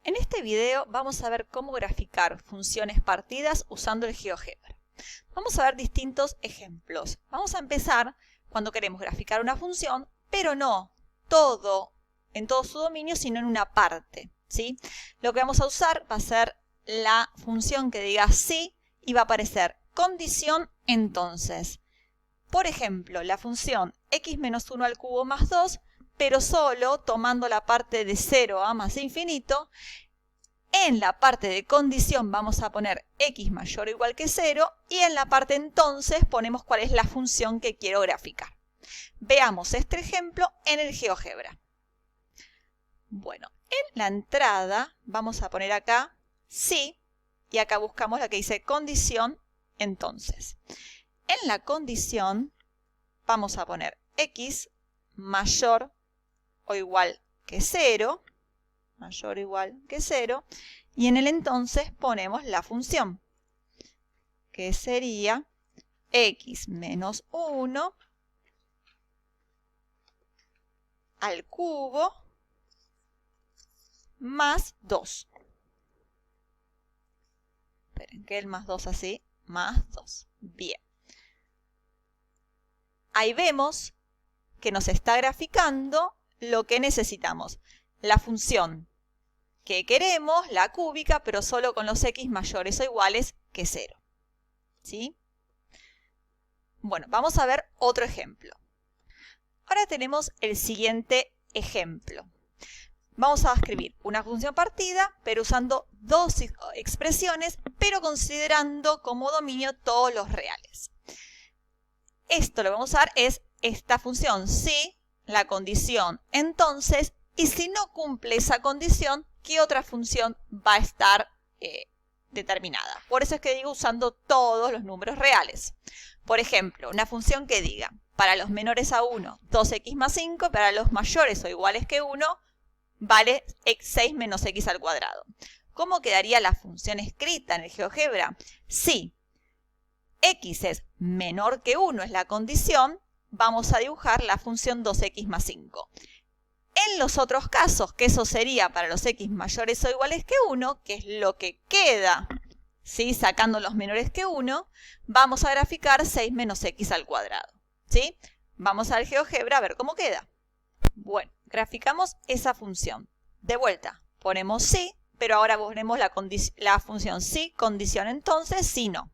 En este video vamos a ver cómo graficar funciones partidas usando el GeoGebra. Vamos a ver distintos ejemplos. Vamos a empezar cuando queremos graficar una función, pero no en todo su dominio, sino en una parte, ¿sí? Lo que vamos a usar va a ser la función que diga sí y va a aparecer condición entonces. Por ejemplo, la función x menos 1 al cubo más 2, pero solo tomando la parte de 0 a más infinito. En la parte de condición vamos a poner x mayor o igual que 0 y en la parte entonces ponemos cuál es la función que quiero graficar. Veamos este ejemplo en el GeoGebra. Bueno, en la entrada vamos a poner acá sí y acá buscamos la que dice condición entonces. En la condición vamos a poner x mayor o igual que 0, mayor o igual que 0, y en el entonces ponemos la función, que sería x menos 1 al cubo más 2. Esperen que el más 2 así, más 2. Bien. Ahí vemos que nos está graficando lo que necesitamos. La función que queremos, la cúbica, pero solo con los x mayores o iguales que 0. ¿Sí? Bueno, vamos a ver otro ejemplo. Ahora tenemos el siguiente ejemplo. Vamos a escribir una función partida, pero usando dos expresiones, pero considerando como dominio todos los reales. Esto lo que vamos a usar es esta función sí, la condición entonces, y si no cumple esa condición, ¿qué otra función va a estar determinada? Por eso es que digo usando todos los números reales. Por ejemplo, una función que diga, para los menores a 1, 2x más 5, para los mayores o iguales que 1, vale 6 menos x al cuadrado. ¿Cómo quedaría la función escrita en el GeoGebra? Si x es menor que 1 es la condición, vamos a dibujar la función 2x más 5. En los otros casos, que eso sería para los x mayores o iguales que 1, que es lo que queda, ¿sí? Sacando los menores que 1, vamos a graficar 6 menos x al cuadrado. ¿Sí? Vamos al GeoGebra a ver cómo queda. Bueno, graficamos esa función. De vuelta, ponemos sí, pero ahora ponemos la función sí, condición entonces, sí, no.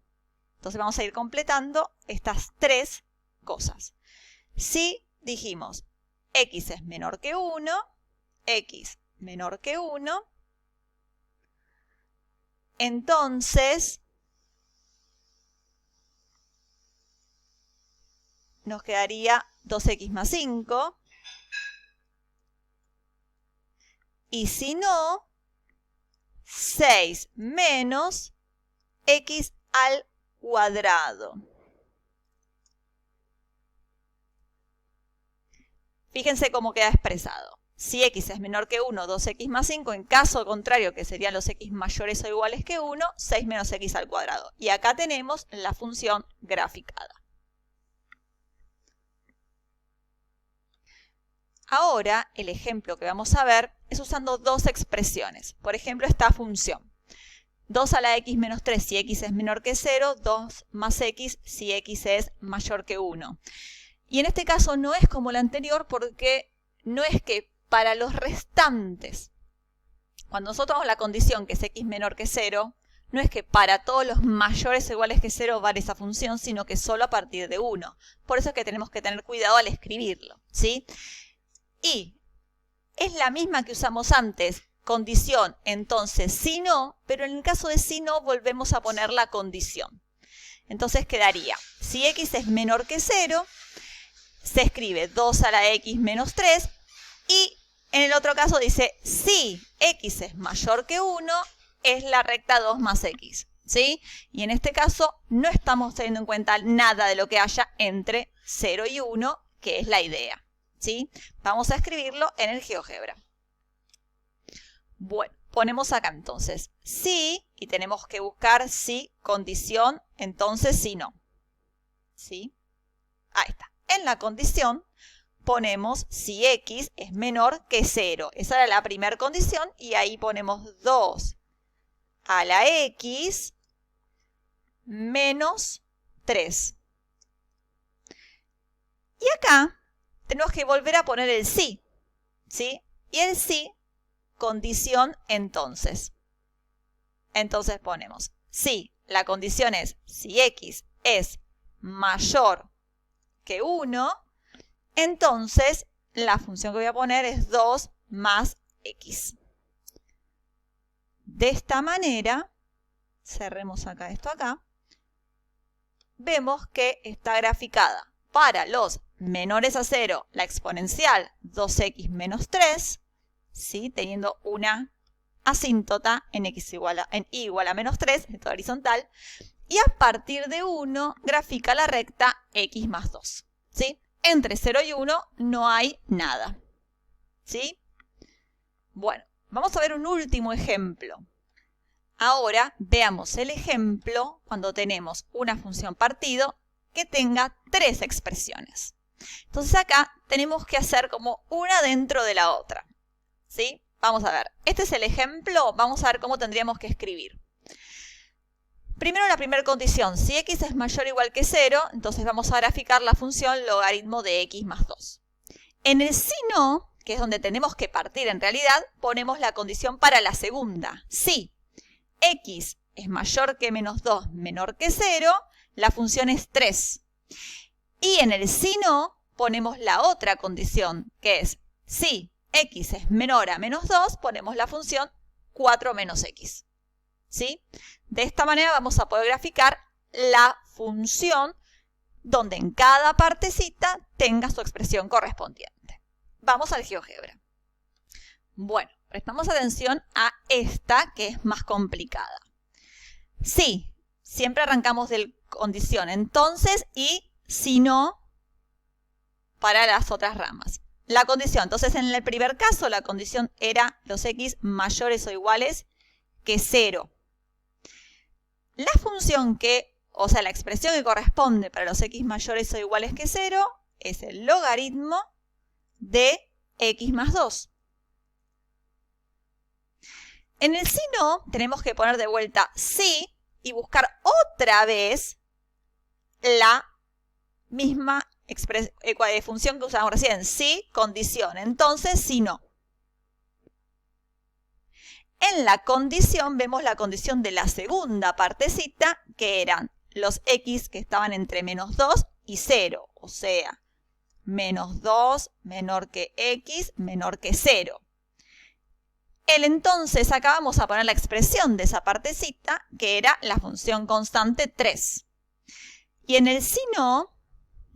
Entonces vamos a ir completando estas tres cosas. Si dijimos x es menor que 1, x menor que 1, entonces nos quedaría 2x más 5. Y si no, 6 menos x al cuadrado. Fíjense cómo queda expresado. Si x es menor que 1, 2x más 5, en caso contrario, que serían los x mayores o iguales que 1, 6 menos x al cuadrado. Y acá tenemos la función graficada. Ahora, el ejemplo que vamos a ver es usando dos expresiones. Por ejemplo, esta función. 2 a la x menos 3 si x es menor que 0, 2 más x si x es mayor que 1. Y en este caso no es como el anterior porque no es que para los restantes, cuando nosotros damos la condición que es x menor que 0, no es que para todos los mayores o iguales que 0 vale esa función, sino que solo a partir de 1. Por eso es que tenemos que tener cuidado al escribirlo, ¿sí? Y es la misma que usamos antes, condición, entonces si no, pero en el caso de si no volvemos a poner la condición. Entonces quedaría, si x es menor que 0, se escribe 2 a la x menos 3 y en el otro caso dice si x es mayor que 1 es la recta 2 más x, ¿sí? Y en este caso no estamos teniendo en cuenta nada de lo que haya entre 0 y 1, que es la idea, ¿sí? Vamos a escribirlo en el GeoGebra. Bueno, ponemos acá entonces sí y tenemos que buscar si condición, entonces si no, ¿sí? Ahí está. En la condición ponemos si x es menor que 0. Esa era la primera condición y ahí ponemos 2 a la x menos 3. Y acá tenemos que volver a poner el sí, ¿sí? Y el sí, condición entonces. Entonces ponemos si la condición es si x es mayor que 1, entonces la función que voy a poner es 2 más x. De esta manera, cerremos acá esto acá, vemos que está graficada para los menores a 0 la exponencial 2x menos 3, ¿sí? Teniendo una asíntota en y igual a menos 3, esto horizontal, y a partir de 1 grafica la recta x más 2, ¿sí? Entre 0 y 1 no hay nada, ¿sí? Bueno, vamos a ver un último ejemplo. Ahora veamos el ejemplo cuando tenemos una función partido que tenga 3 expresiones. Entonces acá tenemos que hacer como una dentro de la otra, ¿sí? Vamos a ver, este es el ejemplo, vamos a ver cómo tendríamos que escribir. Primero la primera condición, si x es mayor o igual que 0, entonces vamos a graficar la función logaritmo de x más 2. En el si no, que es donde tenemos que partir en realidad, ponemos la condición para la segunda. Si x es mayor que menos 2, menor que 0, la función es 3. Y en el si no, ponemos la otra condición, que es si x es menor a menos 2, ponemos la función 4 menos x. ¿Sí? De esta manera vamos a poder graficar la función donde en cada partecita tenga su expresión correspondiente. Vamos al GeoGebra. Bueno, prestamos atención a esta que es más complicada. Sí, siempre arrancamos de condición entonces y si no para las otras ramas. La condición, entonces en el primer caso la condición era los x mayores o iguales que 0. La función la expresión que corresponde para los x mayores o iguales que 0 es el logaritmo de x más 2. En el si no, tenemos que poner de vuelta si y buscar otra vez la misma función que usamos recién. Si, condición. Entonces, si no. En la condición vemos la condición de la segunda partecita, que eran los x que estaban entre menos 2 y 0. O sea, menos 2 menor que x menor que 0. Entonces acá vamos a poner la expresión de esa partecita, que era la función constante 3. Y en el si no,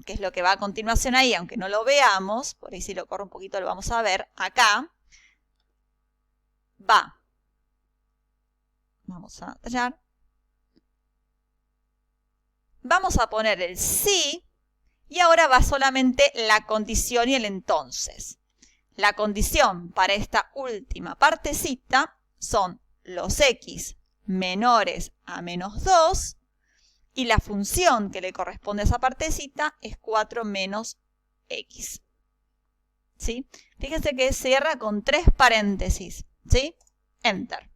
que es lo que va a continuación ahí, aunque no lo veamos, por ahí si lo corro un poquito lo vamos a ver, acá va. Vamos a tallar. Vamos a poner el si y ahora va solamente la condición y el entonces. La condición para esta última partecita son los x menores a menos 2 y la función que le corresponde a esa partecita es 4 menos x. ¿Sí? Fíjense que cierra con 3 paréntesis. ¿Sí? Enter.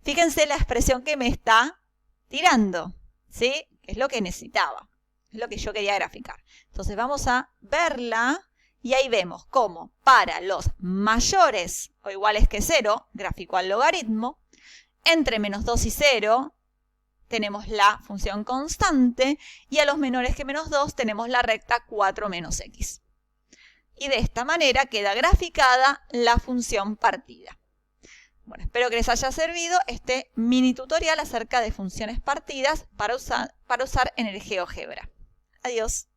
Fíjense la expresión que me está tirando. ¿Sí? Es lo que necesitaba. Es lo que yo quería graficar. Entonces vamos a verla. Y ahí vemos cómo para los mayores o iguales que 0, grafico al logaritmo, entre menos 2 y 0 tenemos la función constante y a los menores que menos 2 tenemos la recta 4 menos x. Y de esta manera queda graficada la función partida. Bueno, espero que les haya servido este mini tutorial acerca de funciones partidas para usar en el GeoGebra. Adiós.